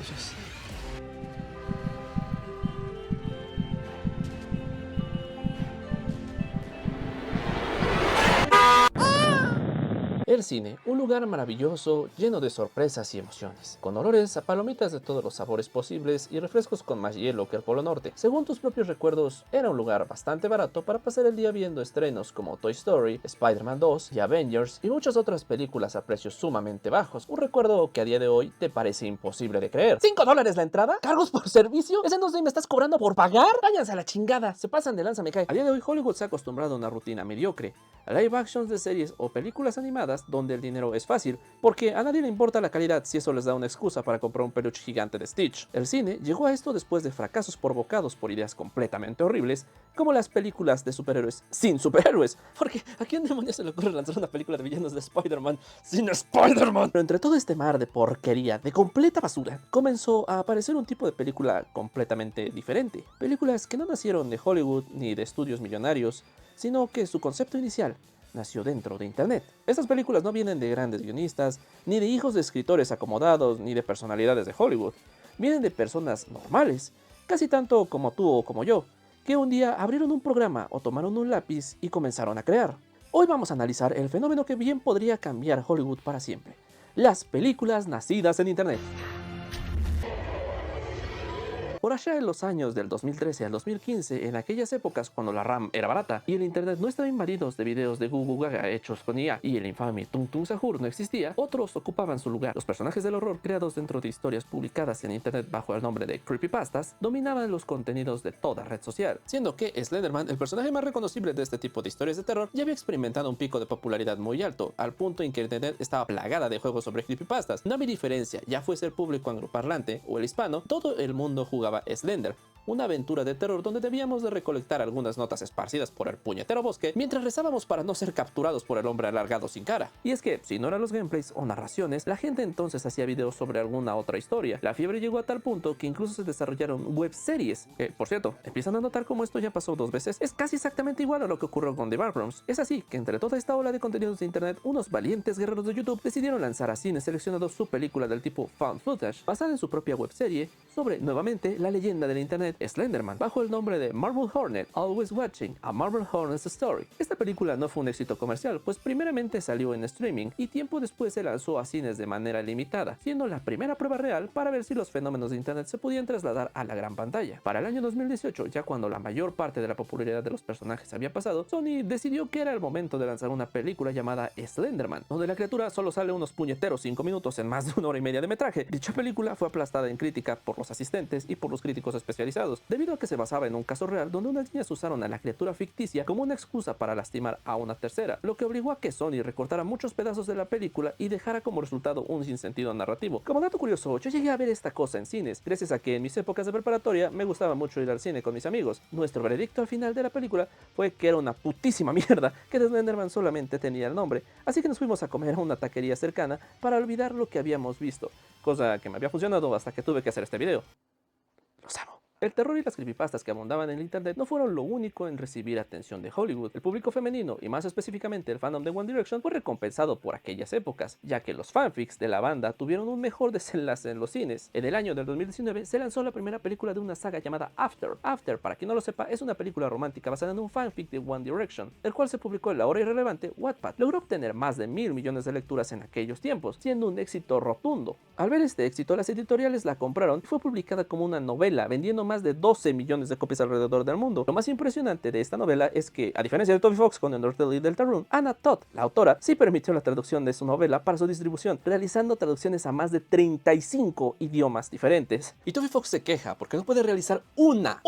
Entonces, el cine, un lugar maravilloso, lleno de sorpresas y emociones, con olores a palomitas de todos los sabores posibles y refrescos con más hielo que el Polo Norte. Según tus propios recuerdos, era un lugar bastante barato para pasar el día viendo estrenos como Toy Story, Spider-Man 2 y Avengers y muchas otras películas a precios sumamente bajos. Un recuerdo que a día de hoy te parece imposible de creer. ¿$5 la entrada? ¿Cargos por servicio? ¿Ese no sé, me estás cobrando por pagar? Váyanse a la chingada, se pasan de lanza, me cae. A día de hoy Hollywood se ha acostumbrado a una rutina mediocre, a live actions de series o películas animadas donde el dinero es fácil, porque a nadie le importa la calidad si eso les da una excusa para comprar un peluche gigante de Stitch. El cine llegó a esto después de fracasos provocados por ideas completamente horribles, como las películas de superhéroes sin superhéroes, porque ¿a quién demonios se le ocurre lanzar una película de villanos de Spider-Man sin Spider-Man? Pero entre todo este mar de porquería, de completa basura, comenzó a aparecer un tipo de película completamente diferente. Películas que no nacieron de Hollywood ni de estudios millonarios, sino que su concepto inicial nació dentro de Internet. Estas películas no vienen de grandes guionistas, ni de hijos de escritores acomodados, ni de personalidades de Hollywood. Vienen de personas normales, casi tanto como tú o como yo, que un día abrieron un programa o tomaron un lápiz y comenzaron a crear. Hoy vamos a analizar el fenómeno que bien podría cambiar Hollywood para siempre: las películas nacidas en Internet. Por allá en los años del 2013 al 2015, en aquellas épocas cuando la RAM era barata y el internet no estaba invadido de videos de Gugu Gaga hechos con IA y el infame Tung Tung Sahur no existía, otros ocupaban su lugar. Los personajes del horror creados dentro de historias publicadas en internet bajo el nombre de creepypastas dominaban los contenidos de toda red social, siendo que Slenderman, el personaje más reconocible de este tipo de historias de terror, ya había experimentado un pico de popularidad muy alto, al punto en que internet estaba plagada de juegos sobre creepypastas. No había diferencia, ya fuese el público angloparlante o el hispano, todo el mundo jugaba Slender, una aventura de terror donde debíamos de recolectar algunas notas esparcidas por el puñetero bosque mientras rezábamos para no ser capturados por el hombre alargado sin cara. Y es que, si no eran los gameplays o narraciones, la gente entonces hacía videos sobre alguna otra historia. La fiebre llegó a tal punto que incluso se desarrollaron webseries, que, por cierto, empiezan a notar cómo esto ya pasó 2 veces, es casi exactamente igual a lo que ocurrió con The Backrooms. Es así que entre toda esta ola de contenidos de internet, unos valientes guerreros de YouTube decidieron lanzar a cines seleccionados su película del tipo found footage, basada en su propia webserie, sobre, nuevamente, la leyenda del internet Slenderman, bajo el nombre de Marble Hornet Always Watching, a Marble Hornet's Story. Esta película no fue un éxito comercial, pues primeramente salió en streaming y tiempo después se lanzó a cines de manera limitada, siendo la primera prueba real para ver si los fenómenos de internet se podían trasladar a la gran pantalla. Para el año 2018, ya cuando la mayor parte de la popularidad de los personajes había pasado, Sony decidió que era el momento de lanzar una película llamada Slenderman, donde la criatura solo sale unos puñeteros 5 minutos en más de 1 hora y media de metraje. Dicha película fue aplastada en crítica por los asistentes y por los críticos especializados, debido a que se basaba en un caso real donde unas niñas usaron a la criatura ficticia como una excusa para lastimar a una tercera, lo que obligó a que Sony recortara muchos pedazos de la película y dejara como resultado un sinsentido narrativo. Como dato curioso, yo llegué a ver esta cosa en cines, gracias a que en mis épocas de preparatoria me gustaba mucho ir al cine con mis amigos. Nuestro veredicto al final de la película fue que era una putísima mierda, que The Slenderman solamente tenía el nombre, así que nos fuimos a comer a una taquería cercana para olvidar lo que habíamos visto, cosa que me había funcionado hasta que tuve que hacer este video. Los amo. El terror y las creepypastas que abundaban en el internet no fueron lo único en recibir atención de Hollywood. El público femenino, y más específicamente el fandom de One Direction, fue recompensado por aquellas épocas, ya que los fanfics de la banda tuvieron un mejor desenlace en los cines. En el año del 2019 se lanzó la primera película de una saga llamada After. After, para quien no lo sepa, es una película romántica basada en un fanfic de One Direction, el cual se publicó en la ahora irrelevante Wattpad. Logró obtener más de 1.000 millones de lecturas en aquellos tiempos, siendo un éxito rotundo. Al ver este éxito, las editoriales la compraron y fue publicada como una novela, vendiendo más de 12 millones de copias alrededor del mundo. Lo más impresionante de esta novela es que, a diferencia de Toby Fox con Undertale y Deltarune, Anna Todd, la autora, sí permitió la traducción de su novela para su distribución, realizando traducciones a más de 35 idiomas diferentes. Y Toby Fox se queja porque no puede realizar una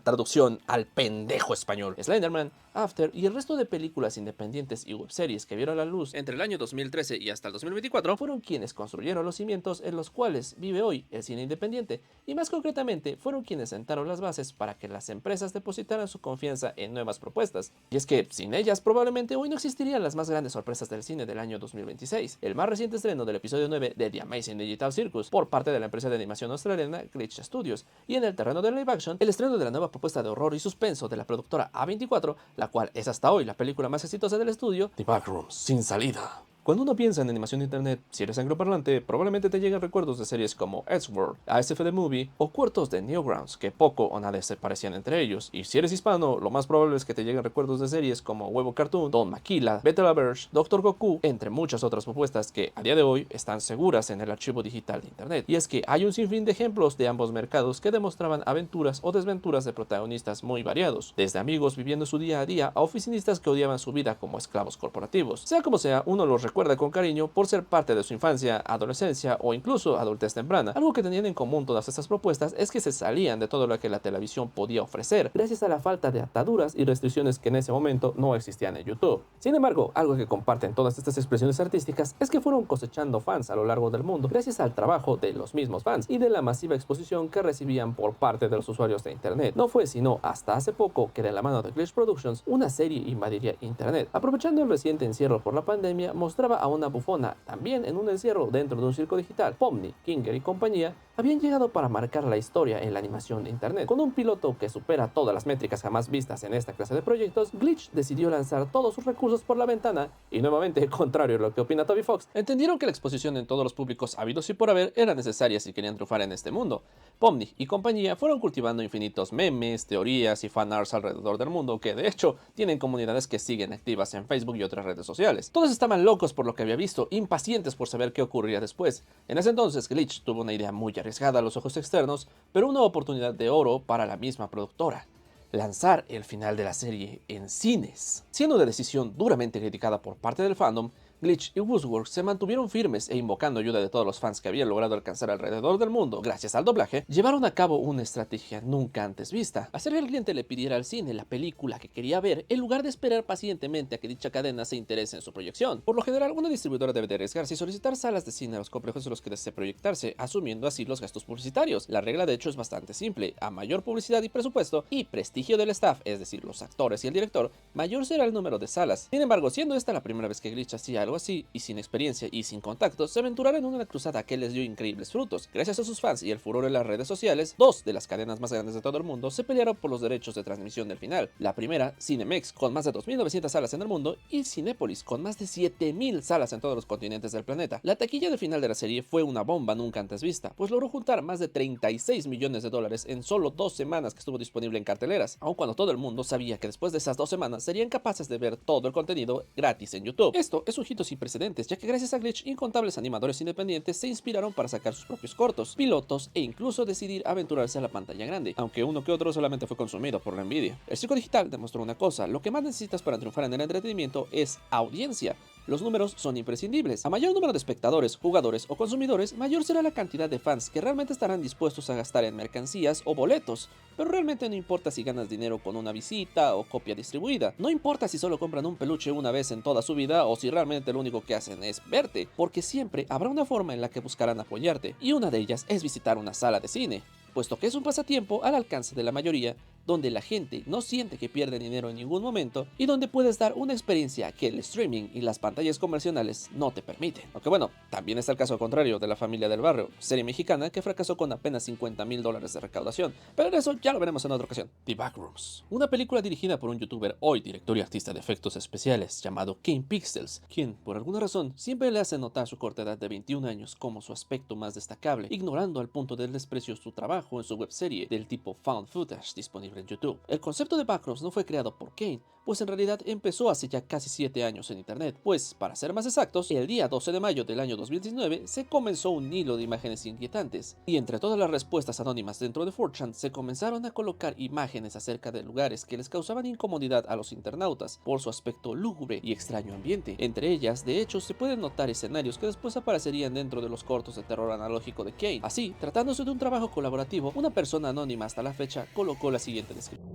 traducción al pendejo español. Slenderman, After y el resto de películas independientes y webseries que vieron la luz entre el año 2013 y hasta el 2024 fueron quienes construyeron los cimientos en los cuales vive hoy el cine independiente, y más concretamente fueron quienes sentaron las bases para que las empresas depositaran su confianza en nuevas propuestas. Y es que sin ellas probablemente hoy no existirían las más grandes sorpresas del cine del año 2026, el más reciente estreno del episodio 9 de The Amazing Digital Circus por parte de la empresa de animación australiana Glitch Studios, y en el terreno del live action, el estreno de la nueva propuesta de horror y suspenso de la productora A24, la cual es hasta hoy la película más exitosa del estudio, The Backrooms sin salida. Cuando uno piensa en animación de internet, si eres angloparlante, probablemente te lleguen recuerdos de series como Edgeworld, ASF The Movie o cortos de Newgrounds, que poco o nada se parecían entre ellos. Y si eres hispano, lo más probable es que te lleguen recuerdos de series como Huevo Cartoon, Don Maquila, Beta la Verge, Doctor Goku, entre muchas otras propuestas que a día de hoy están seguras en el archivo digital de internet. Y es que hay un sinfín de ejemplos de ambos mercados que demostraban aventuras o desventuras de protagonistas muy variados, desde amigos viviendo su día a día a oficinistas que odiaban su vida como esclavos corporativos. Sea como sea, uno los recuerda con cariño por ser parte de su infancia, adolescencia o incluso adultez temprana. Algo que tenían en común todas estas propuestas es que se salían de todo lo que la televisión podía ofrecer, gracias a la falta de ataduras y restricciones que en ese momento no existían en YouTube. Sin embargo, algo que comparten todas estas expresiones artísticas es que fueron cosechando fans a lo largo del mundo gracias al trabajo de los mismos fans y de la masiva exposición que recibían por parte de los usuarios de internet. No fue sino hasta hace poco que de la mano de Glitch Productions una serie invadiría internet. Aprovechando el reciente encierro por la pandemia, mostraba a una bufona, también en un encierro dentro de un circo digital. Pomni, Kinger y compañía habían llegado para marcar la historia en la animación de internet. Con un piloto que supera todas las métricas jamás vistas en esta clase de proyectos, Glitch decidió lanzar todos sus recursos por la ventana y nuevamente, contrario a lo que opina Toby Fox, entendieron que la exposición en todos los públicos habidos y por haber era necesaria si querían triunfar en este mundo. Pomni y compañía fueron cultivando infinitos memes, teorías y fanarts alrededor del mundo que de hecho tienen comunidades que siguen activas en Facebook y otras redes sociales. Todos estaban locos por lo que había visto, impacientes por saber qué ocurriría después. En ese entonces Glitch tuvo una idea muy arriesgada a los ojos externos, pero una oportunidad de oro para la misma productora: lanzar el final de la serie en cines. Siendo una decisión duramente criticada por parte del fandom, Glitch y Woodsworks se mantuvieron firmes e invocando ayuda de todos los fans que habían logrado alcanzar alrededor del mundo gracias al doblaje, llevaron a cabo una estrategia nunca antes vista: hacer que el cliente le pidiera al cine la película que quería ver en lugar de esperar pacientemente a que dicha cadena se interese en su proyección. Por lo general, una distribuidora debe de arriesgarse y solicitar salas de cine a los complejos en los que desee proyectarse, asumiendo así los gastos publicitarios. La regla de hecho es bastante simple: a mayor publicidad y presupuesto y prestigio del staff, es decir, los actores y el director, mayor será el número de salas. Sin embargo, siendo esta la primera vez que Glitch hacía algo así, y sin experiencia y sin contactos, se aventuraron en una cruzada que les dio increíbles frutos. Gracias a sus fans y el furor en las redes sociales, dos de las cadenas más grandes de todo el mundo se pelearon por los derechos de transmisión del final. La primera, Cinemex, con más de 2.900 salas en el mundo, y Cinépolis, con más de 7.000 salas en todos los continentes del planeta. La taquilla de final de la serie fue una bomba nunca antes vista, pues logró juntar más de 36 millones de dólares en solo 2 semanas que estuvo disponible en carteleras, aun cuando todo el mundo sabía que después de esas 2 semanas serían capaces de ver todo el contenido gratis en YouTube. Esto es un hito sin precedentes, ya que gracias a Glitch, incontables animadores independientes se inspiraron para sacar sus propios cortos, pilotos e incluso decidir aventurarse a la pantalla grande, aunque uno que otro solamente fue consumido por la envidia. El circo digital demostró una cosa: lo que más necesitas para triunfar en el entretenimiento es audiencia. Los números son imprescindibles. A mayor número de espectadores, jugadores o consumidores, mayor será la cantidad de fans que realmente estarán dispuestos a gastar en mercancías o boletos. Pero realmente no importa si ganas dinero con una visita o copia distribuida. No importa si solo compran un peluche una vez en toda su vida o si realmente lo único que hacen es verte, porque siempre habrá una forma en la que buscarán apoyarte, y una de ellas es visitar una sala de cine, puesto que es un pasatiempo al alcance de la mayoría, donde la gente no siente que pierde dinero en ningún momento y donde puedes dar una experiencia que el streaming y las pantallas convencionales no te permiten. Aunque bueno, también está el caso contrario de La Familia del Barrio, serie mexicana que fracasó con apenas $50,000 de recaudación, pero eso ya lo veremos en otra ocasión. The Backrooms, una película dirigida por un youtuber, hoy director y artista de efectos especiales, llamado King Pixels, quien por alguna razón siempre le hace notar su corta edad de 21 años como su aspecto más destacable, ignorando al punto del desprecio su trabajo en su webserie del tipo found footage disponible en YouTube. El concepto de Backrooms no fue creado por Kane, pues en realidad empezó hace ya casi 7 años en internet, pues para ser más exactos, el día 12 de mayo del año 2019 se comenzó un hilo de imágenes inquietantes, y entre todas las respuestas anónimas dentro de 4chan se comenzaron a colocar imágenes acerca de lugares que les causaban incomodidad a los internautas por su aspecto lúgubre y extraño ambiente. Entre ellas, de hecho, se pueden notar escenarios que después aparecerían dentro de los cortos de terror analógico de Kane. Así, tratándose de un trabajo colaborativo, una persona anónima hasta la fecha colocó la siguiente descripción.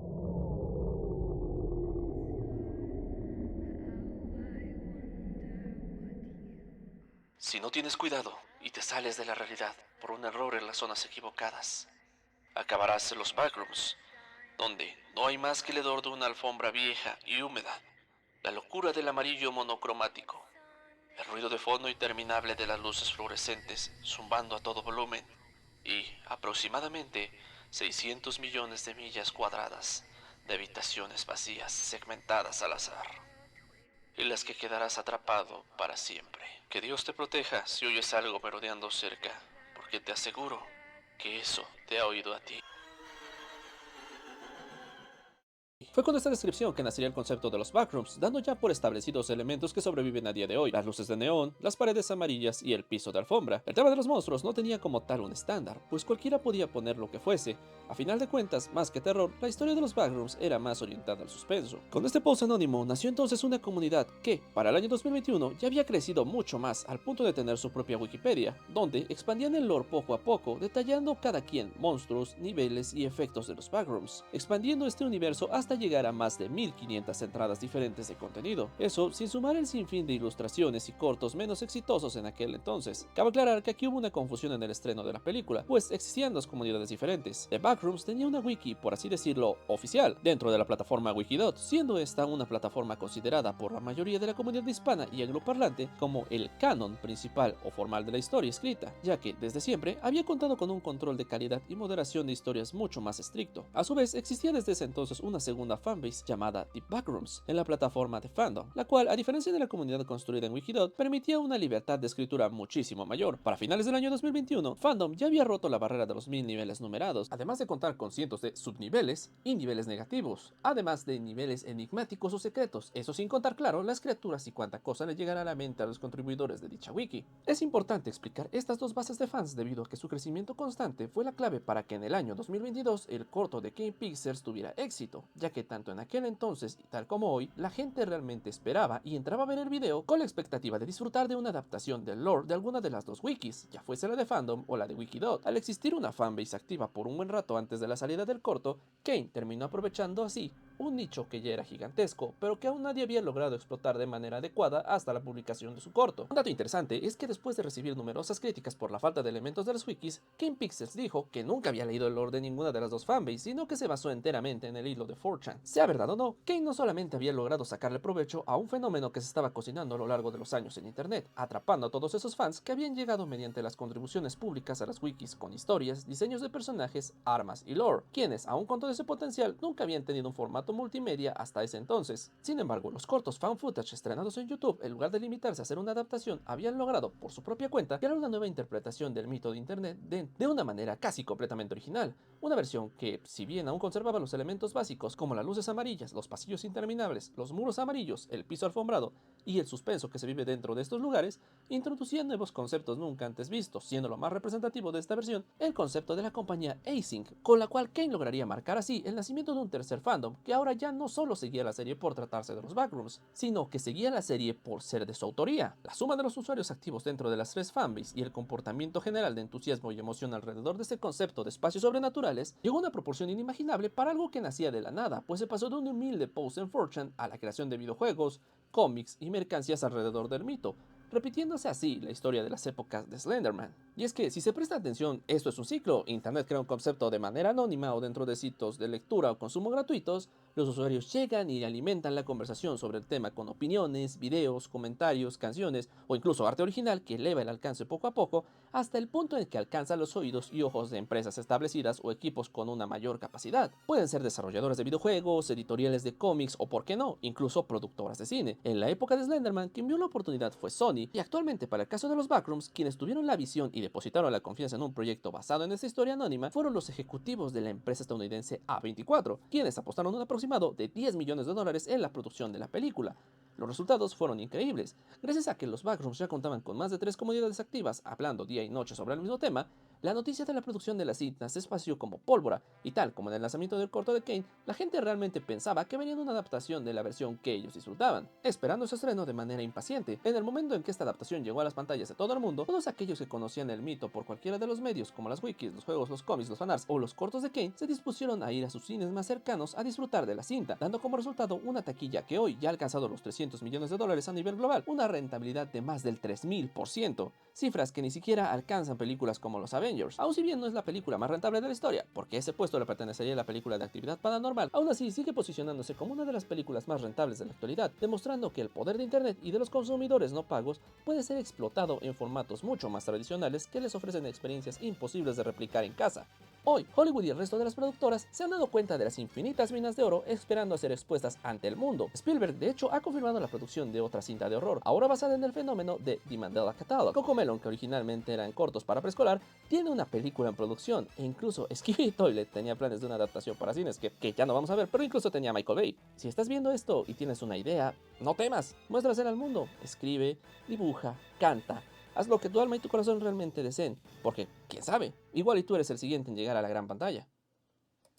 Si no tienes cuidado y te sales de la realidad por un error en las zonas equivocadas, acabarás en los backrooms, donde no hay más que el hedor de una alfombra vieja y húmeda, la locura del amarillo monocromático, el ruido de fondo interminable de las luces fluorescentes zumbando a todo volumen y aproximadamente 600 millones de millas cuadradas de habitaciones vacías segmentadas al azar. en las que quedarás atrapado para siempre. Que Dios te proteja si oyes algo merodeando cerca, porque te aseguro que eso te ha oído a ti. Fue con esta descripción que nacería el concepto de los backrooms, dando ya por establecidos elementos que sobreviven a día de hoy: las luces de neón, las paredes amarillas y el piso de alfombra. El tema de los monstruos no tenía como tal un estándar, pues cualquiera podía poner lo que fuese. A final de cuentas, más que terror, la historia de los backrooms era más orientada al suspenso. Con este post anónimo nació entonces una comunidad que, para el año 2021, ya había crecido mucho más al punto de tener su propia Wikipedia, donde expandían el lore poco a poco, detallando cada quien monstruos, niveles y efectos de los backrooms, expandiendo este universo hasta llegar a más de 1500 entradas diferentes de contenido. Eso sin sumar el sinfín de ilustraciones y cortos menos exitosos en aquel entonces. Cabe aclarar que aquí hubo una confusión en el estreno de la película, pues existían dos comunidades diferentes. The Backrooms tenía una wiki, por así decirlo, oficial, dentro de la plataforma Wikidot, siendo esta una plataforma considerada por la mayoría de la comunidad hispana y angloparlante como el canon principal o formal de la historia escrita, ya que desde siempre había contado con un control de calidad y moderación de historias mucho más estricto. A su vez, existía desde ese entonces una segunda fanbase llamada The Backrooms en la plataforma de Fandom, la cual, a diferencia de la comunidad construida en Wikidot, permitía una libertad de escritura muchísimo mayor. Para finales del año 2021, Fandom ya había roto la barrera de los 1000 niveles numerados, además de contar con cientos de subniveles y niveles negativos, además de niveles enigmáticos o secretos, eso sin contar, claro, las criaturas y cuánta cosa le llegará a la mente a los contribuidores de dicha wiki. Es importante explicar estas dos bases de fans debido a que su crecimiento constante fue la clave para que en el año 2022 el corto de Kane Pixels tuviera éxito, ya que tanto en aquel entonces y tal como hoy, la gente realmente esperaba y entraba a ver el video con la expectativa de disfrutar de una adaptación del lore de alguna de las dos wikis, ya fuese la de Fandom o la de Wikidot. Al existir una fanbase activa por un buen rato antes de la salida del corto, Kane terminó aprovechando así un nicho que ya era gigantesco, pero que aún nadie había logrado explotar de manera adecuada hasta la publicación de su corto. Un dato interesante es que después de recibir numerosas críticas por la falta de elementos de las wikis, Kane Pixels dijo que nunca había leído el lore de ninguna de las dos fanbases, sino que se basó enteramente en el hilo de 4chan. Sea verdad o no, Kane no solamente había logrado sacarle provecho a un fenómeno que se estaba cocinando a lo largo de los años en internet, atrapando a todos esos fans que habían llegado mediante las contribuciones públicas a las wikis con historias, diseños de personajes, armas y lore, quienes, aun con todo ese potencial, nunca habían tenido un formato multimedia hasta ese entonces. Sin embargo, los cortos fan footage estrenados en YouTube, en lugar de limitarse a hacer una adaptación, habían logrado, por su propia cuenta, crear una nueva interpretación del mito de internet de una manera casi completamente original. Una versión que, si bien aún conservaba los elementos básicos como las luces amarillas, los pasillos interminables, los muros amarillos, el piso alfombrado y el suspenso que se vive dentro de estos lugares, introducía nuevos conceptos nunca antes vistos, siendo lo más representativo de esta versión el concepto de la compañía Async, con la cual Kane lograría marcar así el nacimiento de un tercer fandom que ahora ya no solo seguía la serie por tratarse de los backrooms, sino que seguía la serie por ser de su autoría. La suma de los usuarios activos dentro de las tres fanbases y el comportamiento general de entusiasmo y emoción alrededor de este concepto de espacios sobrenaturales llegó a una proporción inimaginable para algo que nacía de la nada, pues se pasó de un humilde post en 4chan a la creación de videojuegos, cómics y mercancías alrededor del mito, repitiéndose así la historia de las épocas de Slenderman. Y es que, si se presta atención, esto es un ciclo. Internet crea un concepto de manera anónima o dentro de sitios de lectura o consumo gratuitos, los usuarios llegan y alimentan la conversación sobre el tema con opiniones, videos, comentarios, canciones o incluso arte original que eleva el alcance poco a poco hasta el punto en que alcanza los oídos y ojos de empresas establecidas o equipos con una mayor capacidad. Pueden ser desarrolladores de videojuegos, editoriales de cómics o, por qué no, incluso productoras de cine. En la época de Slenderman, quien vio la oportunidad fue Sony, y actualmente, para el caso de los Backrooms, quienes tuvieron la visión y depositaron la confianza en un proyecto basado en esta historia anónima fueron los ejecutivos de la empresa estadounidense A24, quienes apostaron un aproximado de $10 millones en la producción de la película. Los resultados fueron increíbles. Gracias a que los Backrooms ya contaban con más de 3 comunidades activas hablando día y noche sobre el mismo tema, la noticia de la producción de la cinta se esparció como pólvora, y tal como en el lanzamiento del corto de Kane, la gente realmente pensaba que venía una adaptación de la versión que ellos disfrutaban, esperando su estreno de manera impaciente. En el momento en que esta adaptación llegó a las pantallas de todo el mundo, todos aquellos que conocían el mito por cualquiera de los medios, como las wikis, los juegos, los cómics, los fanarts o los cortos de Kane, se dispusieron a ir a sus cines más cercanos a disfrutar de la cinta, dando como resultado una taquilla que hoy ya ha alcanzado los $300 millones a nivel global, una rentabilidad de más del 3000%, cifras que ni siquiera alcanzan películas como los Avengers. Aun si bien no es la película más rentable de la historia, porque ese puesto le pertenecería a la película de Actividad Paranormal, aún así sigue posicionándose como una de las películas más rentables de la actualidad, demostrando que el poder de internet y de los consumidores no pagos puede ser explotado en formatos mucho más tradicionales que les ofrecen experiencias imposibles de replicar en casa. Hoy, Hollywood y el resto de las productoras se han dado cuenta de las infinitas minas de oro esperando a ser expuestas ante el mundo. Spielberg, de hecho, ha confirmado la producción de otra cinta de horror, ahora basada en el fenómeno de The Mandela Catalog. Cocomelon, que originalmente eran cortos para preescolar, tiene una película en producción, e incluso Skibidi Toilet tenía planes de una adaptación para cines que ya no vamos a ver, pero incluso tenía Michael Bay. Si estás viendo esto y tienes una idea, no temas, muéstrasela al mundo, escribe, dibuja, canta. Haz lo que tu alma y tu corazón realmente deseen, porque, quién sabe, igual y tú eres el siguiente en llegar a la gran pantalla.